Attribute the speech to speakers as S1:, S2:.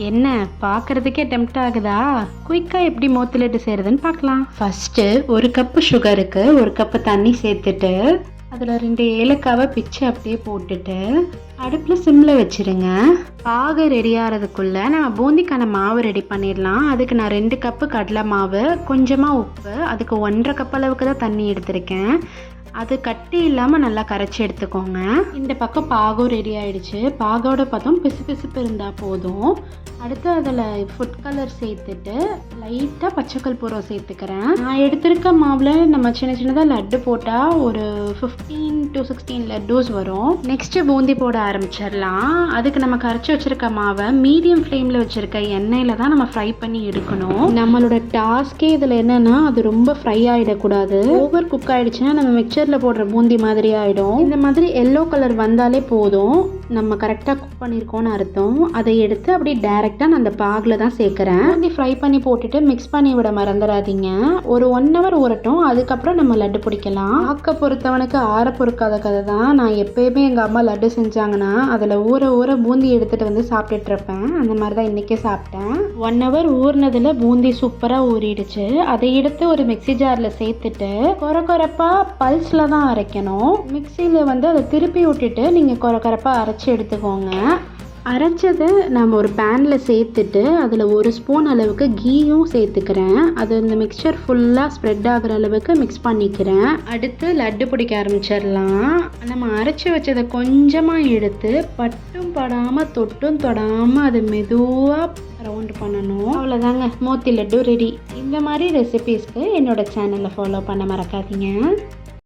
S1: என்ன பார்க்குறதுக்கே டெம்ப்ட் ஆகுதா? குயிக்காக எப்படி மோத்தி லட்டு செய்கிறதுன்னு பார்க்கலாம். ஃபஸ்ட்டு ஒரு கப்பு சுகருக்கு 1 கப்பு தண்ணி சேர்த்துட்டு அதில் 2 ஏலக்காவை பிச்சு அப்படியே போட்டுட்டு அடுப்பில் சிம்மில் வச்சுருங்க. பாகு ரெடி ஆகிறதுக்குள்ளே நம்ம பூந்திக்கான மாவு ரெடி பண்ணிடலாம். அதுக்கு நான் 2 கப்பு கடலை மாவு, கொஞ்சமாக உப்பு, அதுக்கு 1.5 கப் அளவுக்கு தான் தண்ணி எடுத்திருக்கேன். அது கட்டி இல்லாமல் நல்லா கரைச்சி எடுத்துக்கோங்க. இந்த பக்கம் பாகும் ரெடி ஆகிடுச்சு. பாகோட பார்த்தோம் பிசு பிசுப்பு இருந்தால் போதும். அடுத்து அதில் ஃபுட் கலர் சேர்த்துட்டு லைட்டாக பச்சைக்கல் பூரம் சேர்த்துக்கிறேன். நான் எடுத்திருக்க மாவில் நம்ம சின்ன சின்னதாக லட்டு போட்டால் ஒரு 15 to 16 லட்டூஸ் வரும். நெக்ஸ்ட்டு பூந்தி போட ஆரம்பிச்சிடலாம். அதுக்கு நம்ம கரைச்சி வச்சுருக்க மாவை மீடியம் ஃப்ளேமில் வச்சுருக்க எண்ணெயில் தான் நம்ம ஃப்ரை பண்ணி எடுக்கணும். நம்மளோட டாஸ்கே இதில் என்னென்னா அது ரொம்ப ஃப்ரை ஆகிடக்கூடாது. ஓவர் குக் ஆகிடுச்சுன்னா நம்ம மிக்சரில் போடுற பூந்தி மாதிரி ஆகிடும். இந்த மாதிரி எல்லோ கலர் வந்தாலே போதும், நம்ம கரெக்டாக குக் பண்ணியிருக்கோன்னு அர்த்தம். அதை எடுத்து அப்படியே டேரெக்டாக நான் அந்த பாகில் தான் சேர்க்குறேன். பூந்தி ஃப்ரை பண்ணி போட்டுட்டு மிக்ஸ் பண்ணி விட மறந்துடாதீங்க. ஒரு 1 hour ஊறட்டும், அதுக்கப்புறம் நம்ம லட்டு பிடிக்கலாம். ஆக்க பொறுத்தவனுக்கு ஆற பொறுக்காத கதை தான். நான் எப்பயுமே எங்கள் அம்மா லட்டு செஞ்சாங்கன்னா அதில் ஊற பூந்தி எடுத்துகிட்டு வந்து சாப்பிட்டுட்டு இருப்பேன். அந்த மாதிரி தான் இன்றைக்கே சாப்பிட்டேன். 1 hour ஊறினதில் பூந்தி சூப்பராக ஊறிடுச்சு. அதை எடுத்து ஒரு மிக்ஸி ஜாரில் சேர்த்துட்டு கொரப்பாக பல்ஸில் தான் அரைக்கணும். மிக்சியில் வந்து அதை திருப்பி விட்டுட்டு நீங்கள் கொரப்பாக அரைச்சி எடுத்துக்கோங்க. அரைச்சதை நம்ம ஒரு பேனில் சேர்த்துட்டு அதில் 1 ஸ்பூன் அளவுக்கு கீயும் சேர்த்துக்கிறேன். அது இந்த மிக்சர் ஃபுல்லாக ஸ்ப்ரெட் ஆகிற அளவுக்கு மிக்ஸ் பண்ணிக்கிறேன். அடுத்து லட்டு பிடிக்க ஆரம்பிச்சிடலாம். நம்ம அரைச்சி வச்சதை கொஞ்சமாக எடுத்து பட்டும் படாமல் தொட்டும் தொடாமல் அது மெதுவாக ரவுண்ட் பண்ணணும். அவ்வளோதாங்க, மோத்தி லட்டு ரெடி. இந்த மாதிரி ரெசிபீஸ்க்கு என்னோட சேனலை ஃபாலோ பண்ண மறக்காதீங்க.